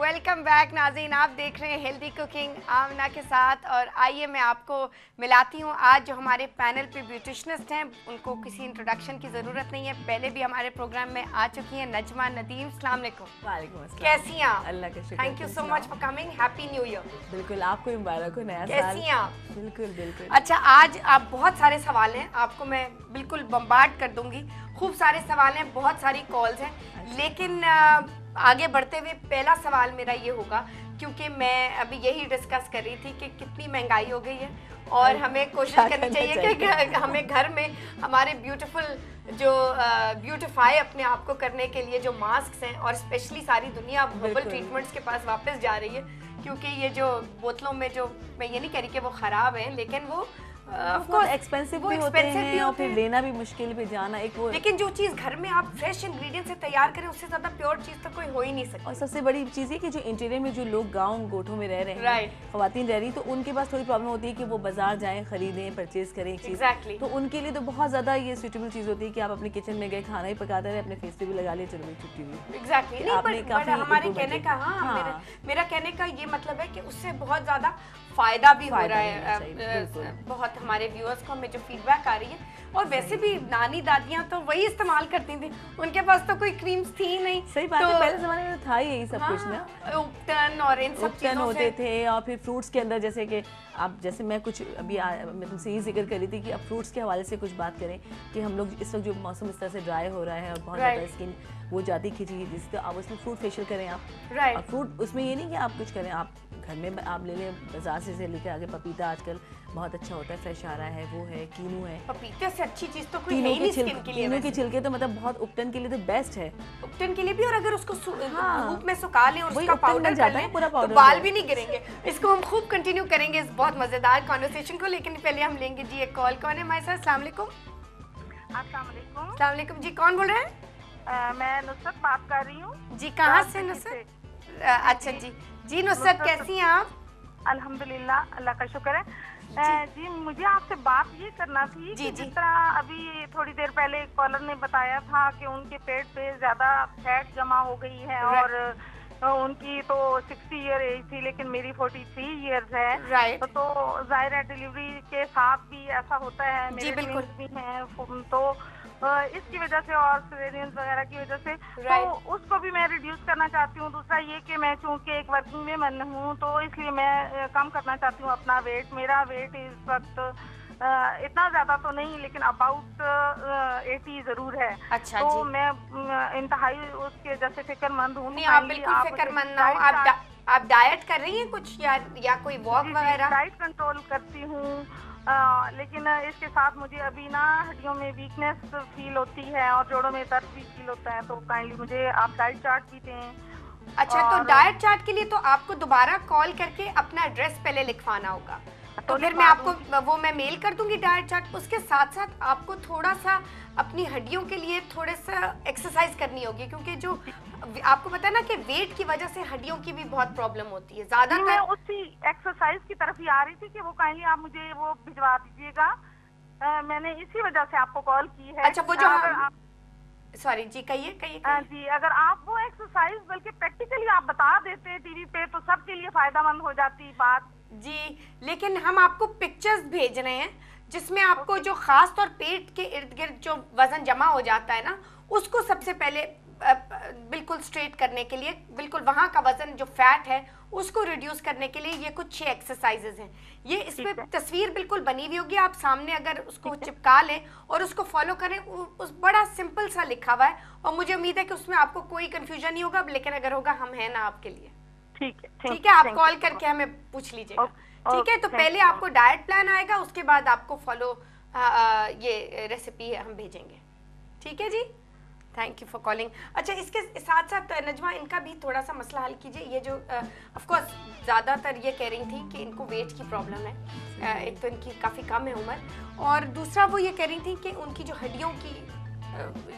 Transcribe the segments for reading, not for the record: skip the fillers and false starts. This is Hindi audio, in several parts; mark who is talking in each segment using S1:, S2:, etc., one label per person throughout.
S1: वेलकम बैक नाज़रीन, आप देख रहे हैं हेल्दी कुकिंग आमना के साथ। और आइए मैं आपको मिलाती हूँ आज जो हमारे पैनल पे ब्यूटिशनिस्ट हैं। उनको किसी इंट्रोडक्शन की ज़रूरत नहीं है, पहले भी हमारे प्रोग्राम में आ चुकी हैं। नजमा नदीम, अस्सलाम वालेकुम।
S2: वालेकुम अस्सलाम।
S1: कैसी हैं आप?
S2: अल्लाह का शुक्र।
S1: Thank you so much for coming. Happy new year.
S2: बिल्कुल, आपको मुबारक हो नया साल।
S1: कैसी हैं आप?
S2: बिल्कुल बिल्कुल।
S1: अच्छा, आज आप बहुत सारे सवाल हैं, आपको मैं बिल्कुल बम्बार्ड कर दूंगी। खूब सारे सवाल हैं, बहुत सारी कॉल्स हैं, लेकिन आगे बढ़ते हुए पहला सवाल मेरा ये होगा, क्योंकि मैं अभी यही डिस्कस कर रही थी कि कितनी महंगाई हो गई है और हमें कोशिश करनी चाहिए कि हमें घर में हमारे ब्यूटिफाई अपने आप को करने के लिए जो मास्क हैं, और स्पेशली सारी दुनिया हर्बल ट्रीटमेंट्स के पास वापस जा रही है, क्योंकि ये जो बोतलों में जो, मैं ये नहीं कह रही कि वो ख़राब हैं, लेकिन वो
S2: एक्सपेंसिव भी होते हैं और फिर लेना भी मुश्किल भी जाना एक वो।
S1: लेकिन जो चीज़ घर में आप फ्रेश इंग्रेडिएंट से तैयार करें, उससे ज़्यादा प्योर चीज़ तो कोई हो ही नहीं सकती।
S2: और सबसे बड़ी चीज़ है कि जो इंटीरियर में जो लोग गाँव गोठों में रह रहे हैं, ख़वातीन रह रही, तो उनके पास थोड़ी प्रॉब्लम होती है कि वो बाजार जाएं, खरीदें, परचेज करें एक चीज़। तो उनके लिए तो बहुत ज़्यादा ये सूटेबल चीज़ होती है कि आप अपने किचन में गए, खाना ही पकाते रहे, अपने फेस पे भी लगा लिया, चलो भाई छुट्टी हुई।
S1: एग्जैक्टली। हमारे कहने का, हाँ, मेरा कहने का ये मतलब है कि उससे बहुत ज़्यादा फायदा भी हो रहा है। बहुत हमारे व्यूअर्स को हमें जो फीडबैक आ रही है, और वैसे भी नानी दादियाँ तो वही इस्तेमाल करती थी, उनके पास तो कोई क्रीम्स थी नहीं।
S2: सही बात है, पहले ज़माने में था यही सब कुछ ना,
S1: उपटन और इन सब चीज़ों
S2: होते थे। और फिर फ्रूट्स के अंदर, जैसे कि आप, जैसे मैं कुछ अभी मैं तुमसे ये जिक्र कर रही थी कि अब फ्रूट्स के हवाले से कुछ बात करें कि हम लोग इस वक्त जो मौसम इस तरह से ड्राई हो रहा है और बहुत ज़्यादा स्किन वो जाती खिंची, जिससे आप उसमें फ्रूट फेशियल करें आप। और फ्रूट उसमें ये नहीं कि आप कुछ करें, आप घर में आप ले लें बाजार से लेके आगे। पपीता आजकल बहुत अच्छा होता है, फ्रेश आ रहा है, वो है, कीनू है।
S1: पपीते से अच्छी चीज तो कोई नहीं है स्किन के लिए।
S2: कीनू के छिलके तो मतलब बहुत उपटन के लिए तो बेस्ट है,
S1: उपटन के लिए भी। और अगर उसको धूप में सुखा लें और उसका पाउडर
S2: जाता है पूरा पाउडर,
S1: तो बाल भी नहीं गिरेंगे। इसको हम खूब कंटिन्यू करेंगे इस बहुत मजेदार कॉन्वर्सेशन को, लेकिन पहले हम लेंगे जी एक कॉल। कौन है हमारे साथ? अस्सलाम वालेकुम। अस्सलाम वालेकुम जी, कौन बोल रहे हैं?
S3: मैं नुसरत बात कर रही हूँ
S1: जी। कहाँ से नुसरत? अच्छा जी नुसरत, कैसी हैं आप?
S3: अल्हम्दुलिल्लाह, अल्लाह का शुक्र है। जी मुझे आपसे बात ये करना थी कि जिस तरह अभी थोड़ी देर पहले कॉलर ने बताया था कि उनके पेट पे ज्यादा फैट जमा हो गई है, और उनकी तो 60 ईयर एज थी, लेकिन मेरी 43 ईयर्स है। तो जाहिर है डिलीवरी के साथ भी ऐसा होता है, मेरे ट्विंस भी हैं, तो इसकी वजह से और सिजेरियन वगैरह की वजह से तो उसको भी मैं रिड्यूस करना चाहती हूँ। दूसरा ये कि मैं चूँकि एक वर्किंग वुमन हूँ, तो इसलिए मैं कम करना चाहती हूँ अपना वेट। मेरा वेट इस वक्त इतना ज्यादा तो नहीं, लेकिन अबाउट 80 जरूर है।
S1: अच्छा
S3: तो मैं इंतहाई उसके जैसे फिक्रमंद हूँ।
S1: आप बिल्कुल फिक्रमंद ना हो। आप डाइट कर रही हैं कुछ या कोई वॉक वगैरह?
S3: डाइट कंट्रोल करती हूँ, लेकिन इसके साथ मुझे अभी ना हड्डियों में वीकनेस फील होती है और जोड़ों में दर्द भी फील होता है। तो काइंडली मुझे आप डाइट चार्ट भी दें।
S1: अच्छा, तो डाइट चार्ट के लिए तो आपको दोबारा कॉल करके अपना एड्रेस पहले लिखवाना होगा, तो फिर मैं आपको वो मैं मेल कर दूंगी डाइट चार्ट। उसके साथ साथ आपको थोड़ा सा अपनी हड्डियों के लिए थोड़ा सा एक्सरसाइज करनी होगी, क्योंकि जो आपको पता है ना कि वेट की वजह से हड्डियों की भी बहुत प्रॉब्लम होती है। ज्यादातर
S3: मैं उसी एक्सरसाइज की तरफ ही आ रही थी कि वो काइंडली आप मुझे वो भिजवा दीजिएगा। मैंने इसी वजह से आपको कॉल की है।
S1: अच्छा, वो जो सॉरी जी, कहिए
S3: जी, अगर आप वो एक्सरसाइज बल्कि प्रैक्टिकली आप बता देते टीवी पे, तो सबके लिए फायदेमंद हो जाती बात
S1: जी। लेकिन हम आपको पिक्चर्स भेज रहे हैं जिसमें आपको जो खास तौर पेट के इर्द गिर्द जो वजन जमा हो जाता है ना, उसको सबसे पहले बिल्कुल स्ट्रेट करने के लिए, बिल्कुल वहाँ का वजन जो फैट है उसको रिड्यूस करने के लिए ये कुछ 6 एक्सरसाइजेज हैं। ये इस पे तस्वीर बिल्कुल बनी हुई होगी, आप सामने अगर उसको चिपका लें और उसको फॉलो करें, उस बड़ा सिंपल सा लिखा हुआ है, और मुझे उम्मीद है कि उसमें आपको कोई कंफ्यूजन नहीं होगा, लेकिन अगर होगा हम हैं ना आपके लिए। ठीक है, आप कॉल करके हमें पूछ लीजिएगा। ठीक है, तो पहले आपको डाइट प्लान आएगा, उसके बाद आपको फॉलो ये रेसिपी हम भेजेंगे। ठीक है जी, थैंक यू फॉर कॉलिंग। अच्छा, इसके साथ साथ नजमा, इनका भी थोड़ा सा मसला हल कीजिए। ये जो ऑफ कोर्स ज़्यादातर ये कह रही थी कि इनको वेट की प्रॉब्लम है। एक तो इनकी काफ़ी कम है उम्र, और दूसरा वो ये कह रही थी कि उनकी जो हड्डियों की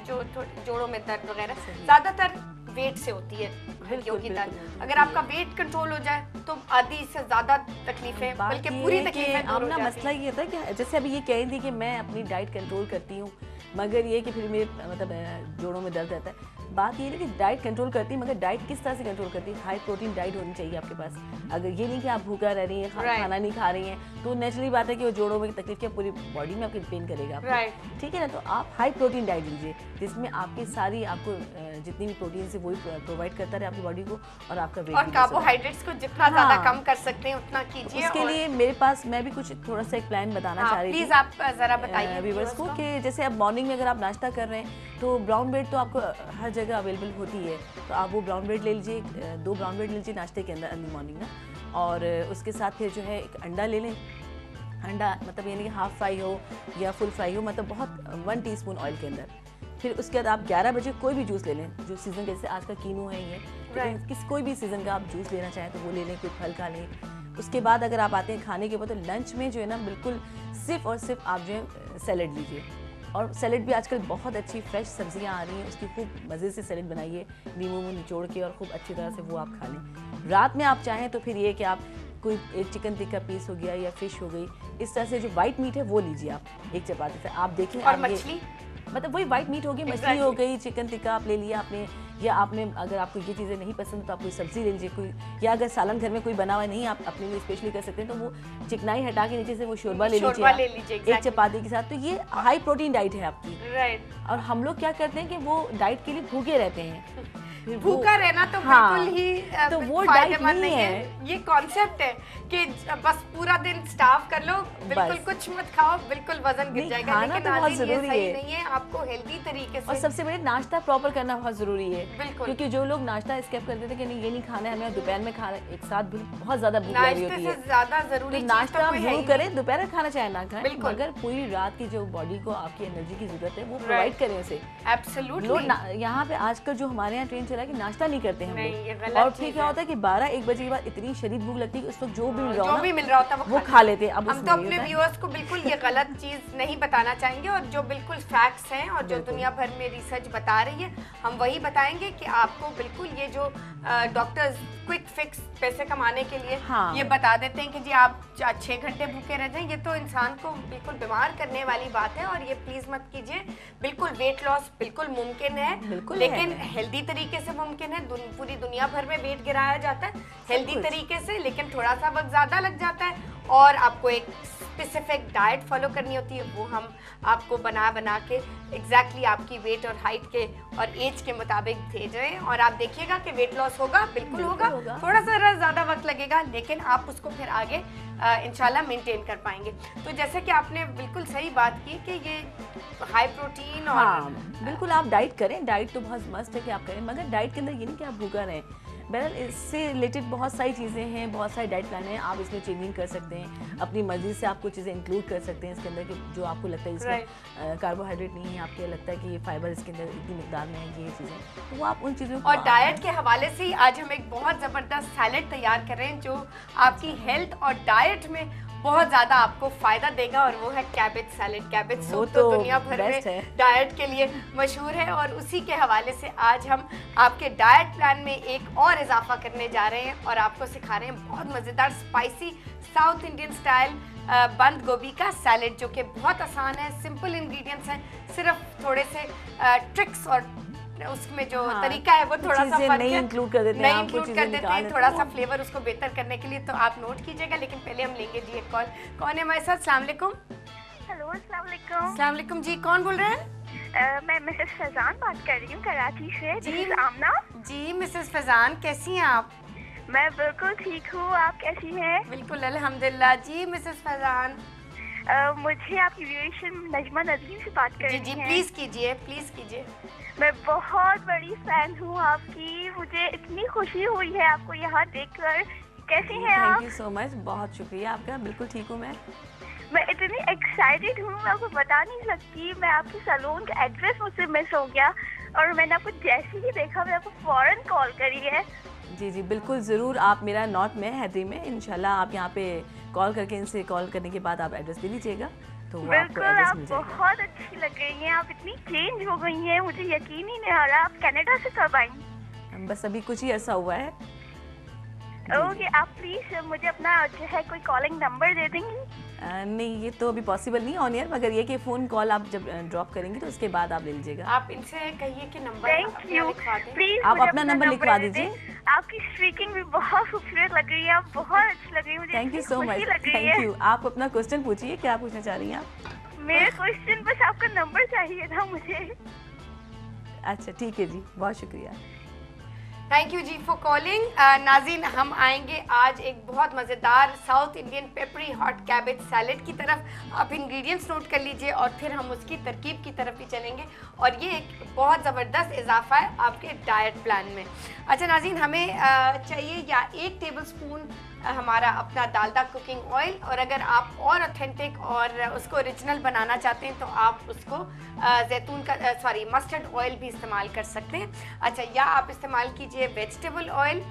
S1: जो जोड़ों में दर्द वगैरह ज़्यादातर वेट से होती है, हड्डियों की दर्द। अगर आपका वेट कंट्रोल हो जाए तो आधी से ज़्यादा तकलीफें, बल्कि पूरी तकलीफें दूर हो जाती हैं।
S2: मसला ये था कि जैसे अभी ये कह रही थी कि मैं अपनी डाइट कंट्रोल करती हूँ, मगर ये कि फिर मेरे मतलब जोड़ों में दर्द रहता है। बात ये है कि डाइट कंट्रोल करती है, मगर डाइट किस तरह से कंट्रोल करती है? हाई प्रोटीन डाइट होनी चाहिए आपके पास। अगर ये नहीं कि आप भूखा रह रही हैं, खाना नहीं खा रही हैं, तो नेचुरली बात है कि वो जोड़ों में तकलीफ क्या पूरी बॉडी में आपके पेन करेगा आपको, ठीक है ना। तो आप हाई प्रोटीन डाइट लीजिए जिसमें आपकी सारी आपको जितनी भी प्रोटीन से वही प्रोवाइड करता रहे आपकी बॉडी को, और आपका वेट
S1: और कार्बोहाइड्रेट्स को जितना ज्यादा कम कर सकते हैं उतना कीजिए।
S2: उसके लिए मेरे पास मैं भी कुछ थोड़ा सा एक प्लान बताना चाह रही थी।
S1: प्लीज आप जरा बताइए
S2: व्यूअर्स को कि जैसे आप मॉर्निंग में अगर आप नाश्ता कर रहे हैं तो ब्राउन ब्रेड तो आपको हर जगह अवेलेबल होती है, तो आप वो ब्राउन ब्रेड ले लीजिए, 2 ब्राउन ब्रेड ले लीजिए नाश्ते के अंदर अर्ली मॉर्निंग ना, और उसके साथ फिर जो है एक अंडा ले लें। अंडा मतलब ये नहीं कि हाफ फ्राई हो या फुल फ्राई हो, मतलब बहुत 1 टीस्पून ऑयल के अंदर। फिर उसके बाद आप 11 बजे कोई भी जूस ले लें, जो सीज़न जैसे आज का कीनू है ये, तो कोई भी सीज़न का आप जूस लेना चाहें तो वो ले लें, कोई फल खा लें। उसके बाद अगर आप आते हैं खाने के बाद, तो लंच में जो है ना बिल्कुल सिर्फ और सिर्फ आप जो है सैलेड लीजिए, और सैलेड भी आजकल बहुत अच्छी फ्रेश सब्जियां आ रही हैं, उसकी खूब मज़े से सैलेड बनाइए, नींबू में निचोड़ के, और खूब अच्छी तरह से वो आप खा लें। रात में आप चाहें तो फिर ये कि आप कोई एक चिकन टिक्का पीस हो गया या फिश हो गई, इस तरह से जो वाइट मीट है वो लीजिए आप एक चपाती से। आप देखें,
S1: और मछली
S2: मतलब वही वाइट मीट होगी, मछली हो गई, चिकन टिक्का आप ले लिया आपने, या आपने अगर आपको ये चीज़ें नहीं पसंद तो आप कोई सब्जी ले लीजिए कोई, या अगर सालन घर में कोई बना हुआ नहीं आप अपने लिए स्पेशली कर सकते हैं, तो वो चिकनाई हटा के नीचे से वो शोरबा ले लीजिए एक चपाती के साथ। तो ये हाई प्रोटीन डाइट है आपकी,
S1: राइट।
S2: और हम लोग क्या करते हैं कि वो डाइट के लिए भूखे रहते हैं,
S1: भूखा रहना तो बिल्कुल ही
S2: तो वो डाइट नहीं है।
S1: ये कॉन्सेप्ट है कि बस पूरा दिन स्टाफ कर लो, बिल्कुल कुछ मत खाओ, बिल्कुल वजन गिर जाएगा, लेकिन
S2: तो बहुत जरूरी है,
S1: नहीं है। आपको हेल्दी तरीके से,
S2: और सबसे बड़े नाश्ता प्रॉपर करना बहुत जरूरी है,
S1: बिल्कुल।
S2: क्योंकि जो लोग नाश्ता स्किप कर देते हैं कि नहीं ये नहीं खाना है हमें, दोपहर में खाना एक साथ भी बहुत ज्यादा भूख लगी होती है,
S1: ज्यादा जरूरी
S2: तो नाश्ता आप जरूर करें, दोपहर खाना चाहे ना खाएं, मगर पूरी रात की जो बॉडी को आपकी एनर्जी की जरूरत है वो प्रोवाइड करें उसे।
S1: एब्सोल्युटली।
S2: लोग यहाँ पे आजकल जो हमारे यहाँ ट्रेंड चला है कि नाश्ता नहीं करते हैं हम, और फिर क्या होता है कि 12-1 बजे के बाद इतनी शदीद भूख लगती है कि उस वक्त जो भी मिल रहा होता है वो खा लेते हैं। अब
S1: हम तो अपने व्यूअर्स को बिल्कुल ये गलत चीज नहीं बताना चाहेंगे, और जो बिल्कुल फैक्ट्स हैं और जो दुनिया भर में रिसर्च बता रही है हम वही बताएंगे कि आपको बिल्कुल ये जो डॉक्टर्स क्विक फिक्स पैसे कमाने के लिए ये बता देते हैं कि जी आप 6 घंटे भूखे रह जाएं, ये तो इंसान को बिल्कुल बीमार करने वाली बात है, और ये प्लीज मत कीजिए। बिल्कुल वेट लॉस बिल्कुल मुमकिन है, लेकिन हेल्दी तरीके से मुमकिन है। पूरी दुनिया भर में वेट गिराया जाता है हेल्दी तरीके से, लेकिन थोड़ा सा वक्त ज्यादा लग जाता है, और आपको एक स्पेसिफिक डाइट फॉलो करनी होती है, वो हम आपको बना के एग्जैक्टली आपकी वेट और हाइट के और एज के मुताबिक भेज रहे हैं, और आप देखिएगा कि वेट लॉस होगा, बिल्कुल होगा। थोड़ा सा ज़्यादा वक्त लगेगा, लेकिन आप उसको फिर आगे इंशाल्लाह मेंटेन कर पाएंगे। तो जैसे कि आपने बिल्कुल सही बात की कि ये हाई प्रोटीन और
S2: बिल्कुल आप डाइट करें, डाइट तो बहुत मस्त है कि आप करें, मगर डाइट के अंदर ये नहीं कि आप भूखा रहें। बहरहाल इससे रिलेटेड बहुत सारी चीज़ें हैं, बहुत सारे डाइट प्लान हैं, आप इसमें चेंजिंग कर सकते हैं, अपनी मर्जी से आप कुछ चीज़ें इंक्लूड कर सकते हैं इसके अंदर कि जो आपको लगता है इसमें कार्बोहाइड्रेट नहीं है, आपको लगता है कि ये फाइबर इसके अंदर इतनी मिकदार में है, ये चीज़ें, तो वो आप उन चीज़ों को।
S1: और डाइट के हवाले से ही आज हम एक बहुत ज़बरदस्त सैलेड तैयार कर रहे हैं जो आपकी हेल्थ और डाइट में बहुत ज़्यादा आपको फ़ायदा देगा, और वो है कैबेज सैलेड। कैबेज सूप तो दुनिया भर में डाइट के लिए मशहूर है, और उसी के हवाले से आज हम आपके डाइट प्लान में एक और इजाफा करने जा रहे हैं, और आपको सिखा रहे हैं बहुत मज़ेदार स्पाइसी साउथ इंडियन स्टाइल बंद गोभी का सैलेड, जो कि बहुत आसान है, सिंपल इंग्रेडिएंट्स हैं, सिर्फ थोड़े से ट्रिक्स और उसमें जो तरीका है वो थोड़ा सा
S2: नहीं इंक्लूड कर देते हैं,
S1: थोड़ा सा फ्लेवर उसको बेहतर करने के लिए, तो आप नोट कीजिएगा। लेकिन पहले हम लेंगे जी एक कॉल। कौन है हमारे साथ? अस्सलाम वालेकुम।
S3: हेलो, अस्सलाम वालेकुम।
S1: अस्सलाम वालेकुम जी, कौन बोल रहे हैं?
S3: मैं मिसेस फैजान बात कर रही हूँ कराची से। जी आमना
S1: जी। मिसेस फैजान कैसी हैं आप?
S3: मैं बिल्कुल ठीक हूँ, आप कैसी हैं?
S1: बिल्कुल अल्हम्दुलिल्लाह। जी मिसेस फैजान,
S3: मुझे आपकी व्यूअरशिप नजमा नदीम से बात कर रही है।
S1: जी प्लीज कीजिए, प्लीज कीजिए।
S3: मैं बहुत बड़ी फैन हूँ आपकी, मुझे इतनी खुशी हुई है आपको यहाँ देखकर। कैसी हैं आप?
S2: थैंक यू सो मच, बहुत शुक्रिया आपका। बिल्कुल ठीक हूँ
S3: मैं इतनी एक्साइटेड हूँ, मैं आपको बता नहीं सकती। मैं आपके सैलून का एड्रेस मुझसे मिस हो गया, और मैंने आपको जैसे ही देखा मैं आपको फौरन कॉल करी है।
S2: जी जी बिल्कुल, ज़रूर। आप मेरा नॉर्थ में हैदरी में, इंशाल्लाह आप यहाँ पे कॉल करके, इनसे कॉल करने के बाद आप एड्रेस दे लीजिएगा, तो वो
S3: बिल्कुल आप बहुत अच्छी लग रही हैं, आप इतनी चेंज हो गई हैं, मुझे यकीन ही नहीं आ रहा। आप कनाडा से कब आई?
S2: बस अभी कुछ ही अर्सा हुआ है।
S3: ओके, आप प्लीज मुझे अपना जो है कोई कॉलिंग नंबर दे देंगी?
S2: नहीं, ये तो अभी पॉसिबल नहीं ऑन एयर, मगर ये कि फ़ोन कॉल आप जब ड्रॉप करेंगे तो उसके बाद आप ले लीजिएगा।
S1: आप इनसे कहिए कि नंबर
S3: थैंक यू, प्लीज
S2: आप अपना नंबर लिखवा दीजिए।
S3: आपकी स्पीकिंग भी बहुत खूबसूरत लग रही है, आप बहुत अच्छी लग रही है मुझे।
S2: Thank you so much, thank you. आप अपना क्वेश्चन पूछिए, क्या पूछना चाह रही हैं आप?
S3: मेरा क्वेश्चन बस आपका नंबर चाहिए था मुझे।
S2: अच्छा ठीक है जी, बहुत शुक्रिया।
S1: Thank you ji for calling. नाज़रीन, हम आएंगे आज एक बहुत मज़ेदार South Indian peppery hot cabbage salad की तरफ। आप इंग्रेडिएंट्स नोट कर लीजिए और फिर हम उसकी तरकीब की तरफ भी चलेंगे, और ये एक बहुत ज़बरदस्त इजाफा है आपके डाइट प्लान में। अच्छा नाज़रीन, हमें चाहिए या 1 टेबलस्पून हमारा अपना डालडा कुकिंग ऑयल, और अगर आप और ऑथेंटिक और उसको ओरिजिनल बनाना चाहते हैं तो आप उसको जैतून का मस्टर्ड ऑयल भी इस्तेमाल कर सकते हैं। अच्छा, या आप इस्तेमाल कीजिए वेजिटेबल ऑयल,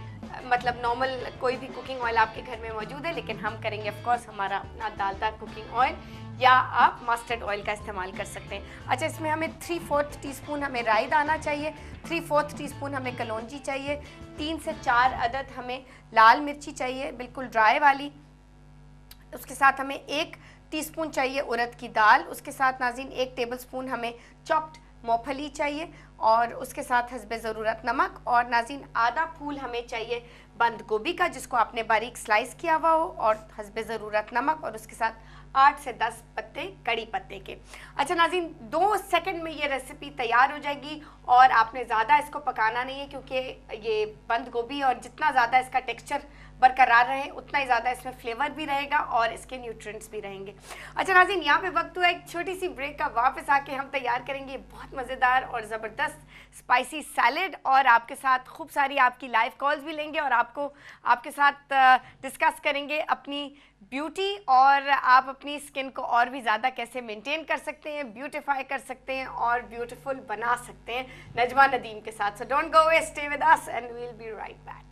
S1: मतलब नॉर्मल कोई भी कुकिंग ऑयल आपके घर में मौजूद है, लेकिन हम करेंगे ऑफ कोर्स हमारा अपना डालडा कुकिंग ऑयल, या आप मस्टर्ड ऑयल का इस्तेमाल कर सकते हैं। अच्छा, इसमें हमें 3/4 टीस्पून हमें राई दाना चाहिए, 3/4 टीस्पून हमें कलौंजी चाहिए, 3 से 4 अदद हमें लाल मिर्ची चाहिए बिल्कुल ड्राई वाली। उसके साथ हमें 1 टीस्पून चाहिए उड़द की दाल। उसके साथ नाज़रीन 1 टेबलस्पून हमें चॉप्ड मूंगफली चाहिए, और उसके साथ हस्बे ज़रूरत नमक, और नाज़रीन आधा फूल हमें चाहिए बंद गोभी का जिसको आपने बारीक स्लाइस किया हुआ हो, और हस्बे ज़रूरत नमक, और उसके साथ 8 से 10 पत्ते कड़ी पत्ते के। अच्छा नाज़रीन, 2 सेकंड में ये रेसिपी तैयार हो जाएगी, और आपने ज़्यादा इसको पकाना नहीं है क्योंकि ये बंद गोभी और जितना ज़्यादा इसका टेक्सचर बरकरार रहे उतना ही ज़्यादा इसमें फ्लेवर भी रहेगा और इसके न्यूट्रिएंट्स भी रहेंगे। अच्छा नाज़रीन, यहाँ पे वक्त हुआ एक छोटी सी ब्रेक का। वापस आके हम तैयार करेंगे बहुत मज़ेदार और ज़बरदस्त स्पाइसी सैलेड, और आपके साथ खूब सारी आपकी लाइव कॉल्स भी लेंगे, और आपके साथ डिस्कस करेंगे अपनी ब्यूटी, और आप अपनी स्किन को और भी ज़्यादा कैसे मेंटेन कर सकते हैं, ब्यूटिफाई कर सकते हैं और ब्यूटीफुल बना सकते हैं नजमा नदीम के साथ। So don't go away, stay with us and we will be right back.